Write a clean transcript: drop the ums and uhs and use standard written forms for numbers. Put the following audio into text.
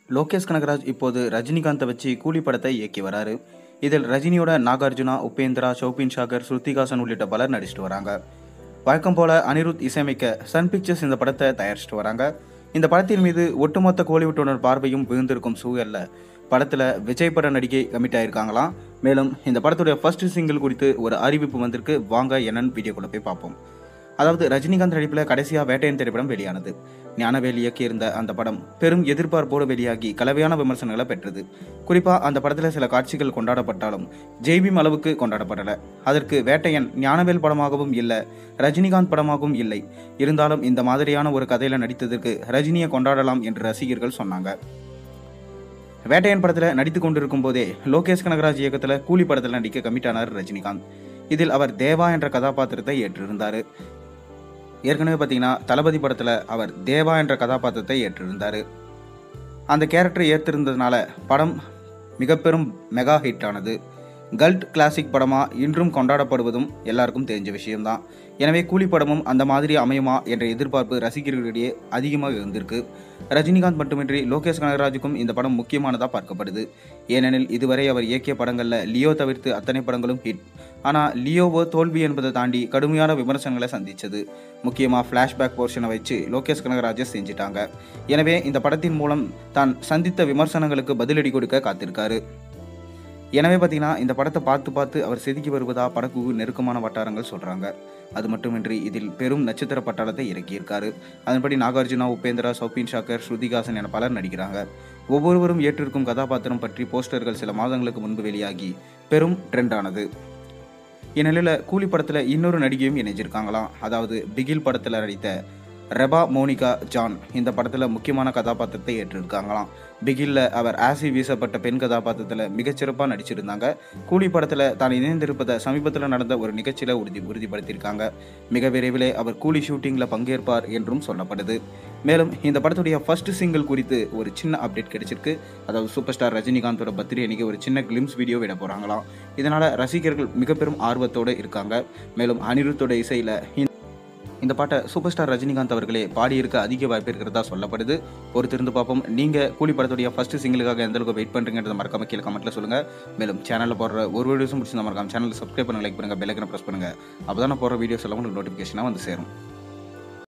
லோகேஷ் கனகராஜ் இப்போது ரஜினிகாந்தை வச்சு கூலி படத்தை இயக்கி வராரு. இதில் ரஜினியோட நாகார்ஜுனா, உபேந்திரா, ஷோபின் ஷாகர், ஸ்ருதிஹாசன் உள்ளிட்ட பலர் நடிச்சிட்டு வராங்க. வழக்கம் போல அனிருத் இசையமைக்க சன் பிக்சர்ஸ் இந்த படத்தை தயாரிச்சிட்டு வராங்க. இந்த படத்தின் மீது ஒட்டுமொத்த கோலிவுட்டுனர் பார்வையும் விழுந்திருக்கும் சூழல்ல படத்துல விஜய் பட நடிகை கமிட் ஆயிருக்காங்களாம். மேலும் இந்த படத்துடைய ஃபர்ஸ்ட் சிங்கிள் குறித்து ஒரு அறிவிப்பு வந்திருக்கு. வாங்க என்னன்னு வீடியோக்குள்ள போய் பார்ப்போம். அதாவது ரஜினிகாந்த் நடிப்பில் கடைசியாக வேட்டையன் திரைப்படம் வெளியானது. ஞானவேல் இயக்கியிருந்த அந்த படம் பெரும் எதிர்பார்ப்போடு வெளியாகி கலவையான விமர்சனங்களை பெற்றது. குறிப்பாக அந்த படத்தில் சில காட்சிகள் கொண்டாடப்பட்டாலும் ஜெய்பீம் அளவுக்கு கொண்டாடப்படலை. அதற்கு வேட்டையன் ஞானவேல் படமாகவும் இல்லை, ரஜினிகாந்த் படமாகவும் இல்லை. இருந்தாலும் இந்த மாதிரியான ஒரு கதையில் நடித்ததற்கு ரஜினியை கொண்டாடலாம் என்று ரசிகர்கள் சொன்னாங்க. வேட்டையன் படத்தில் நடித்து கொண்டிருக்கும் போதே லோகேஷ் கனகராஜ் இயக்கத்தில் கூலி படத்தில் நடிக்க கமிட் ஆனார் ரஜினிகாந்த். இதில் அவர் தேவா என்ற கதாபாத்திரத்தை ஏற்றிருந்தார். ஏற்கனவே பார்த்தீங்கன்னா தளபதி படத்தில் அவர் தேவா என்ற கதாபாத்திரத்தை ஏற்றிருந்தார். அந்த கேரக்டரை ஏற்றிருந்ததுனால படம் மிக பெரும் மெகா ஹிட் ஆனது. கல்ட் கிளாசிக் படமாக இன்றும் கொண்டாடப்படுவதும் எல்லாருக்கும் தெரிஞ்ச விஷயம்தான். எனவே கூலி படமும் அந்த மாதிரி அமையுமா என்ற எதிர்பார்ப்பு ரசிகர்களிடையே அதிகமாக இருந்திருக்கு. ரஜினிகாந்த் மட்டுமின்றி லோகேஷ் கனகராஜுக்கும் இந்த படம் முக்கியமானதாக பார்க்கப்படுது. ஏனெனில் இதுவரை அவர் இயக்கிய படங்களில் லியோ தவிர்த்து அத்தனை படங்களும் ஹிட். ஆனால் லியோவோ தோல்வி என்பதை தாண்டி கடுமையான விமர்சனங்களை சந்தித்தது. முக்கியமாக ஃப்ளாஷ்பேக் போர்ஷனை வச்சு லோகேஷ் கனகராஜை செஞ்சிட்டாங்க. எனவே இந்த படத்தின் மூலம் தான் சந்தித்த விமர்சனங்களுக்கு பதிலடி கொடுக்க காத்திருக்காரு. எனவே பார்த்தீங்கன்னா இந்த படத்தை பார்த்து அவர் செதுக்கி வருவதா படக்குழு நெருக்கமான வட்டாரங்கள் சொல்கிறாங்க. அது மட்டுமின்றி இதில் பெரும் நட்சத்திர பட்டாளத்தை இறக்கியிருக்காரு. அதன்படி நாகார்ஜுனா, உபேந்திரா, ஷோபின் ஷாகர், ஸ்ருதிஹாசன் என பலர் நடிக்கிறாங்க. ஒவ்வொருவரும் ஏற்றிருக்கும் கதாபாத்திரம் பற்றி போஸ்டர்கள் சில மாதங்களுக்கு முன்பு வெளியாகி பெரும் ட்ரெண்ட் ஆனது. இந்நிலையில் கூலி படத்தில் இன்னொரு நடிகையும் இணைஞ்சிருக்காங்களாம். அதாவது பிகில் படத்தில் நடித்த ரெபா மோனிகா ஜான் இந்த படத்தில் முக்கியமான கதாபாத்திரத்தை ஏற்றிருக்காங்களாம். பிகிலில் அவர் ஆசிட் வீசப்பட்ட பெண் கதாபாத்திரத்தில் மிகச்சிறப்பாக நடிச்சிருந்தாங்க. கூலி படத்தில் தான் இணைந்திருப்பதை சமீபத்தில் நடந்த ஒரு நிகழ்ச்சியில் உறுதிப்படுத்தியிருக்காங்க. மிக விரைவிலே அவர் கூலி ஷூட்டிங்கில் பங்கேற்பார் என்றும் சொல்லப்படுது. மேலும் இந்த படத்துடைய ஃபர்ஸ்ட் சிங்கிள் குறித்து ஒரு சின்ன அப்டேட் கிடைச்சிருக்கு. அதாவது சூப்பர் ஸ்டார் ரஜினிகாந்தோட பர்த்டே அன்னைக்கு ஒரு சின்ன கிளிம்ஸ் வீடியோ விட போகிறாங்களாம். இதனால் ரசிகர்கள் மிக பெரும் ஆர்வத்தோடு இருக்காங்க. மேலும் அனிருத்தோட இசையில் இந்த பாட்டை சூப்பர் ஸ்டார் ரஜினிகாந்த் அவர்களே பாடியிருக்க அதிக வாய்ப்பு இருக்கிறதா சொல்லப்படுது. பொறுத்திருந்து பார்ப்போம். நீங்கள் கூலி படத்துடைய ஃபர்ஸ்ட் சிங்கிளுக்காக எந்த அளவுக்கு வெயிட் பண்ணுறீங்கிறத மறக்காம கீழே கமெண்ட்டில் சொல்லுங்கள். மேலும் சேனலில் போடுற ஒரு வீடியோஸும் பிடிச்சிருந்தா மறக்காம சேனலில் சப்ஸ்கிரைப் பண்ணுங்க, லைக் பண்ணுங்கள், பெல் ஐக்கனை ப்ரெஸ் பண்ணுங்கள். அப்போ தான் நான் போடுற வீடியோஸ் எல்லாம் உங்களுக்கு நோட்டிஃபிகேஷனாக வந்து சேரும்.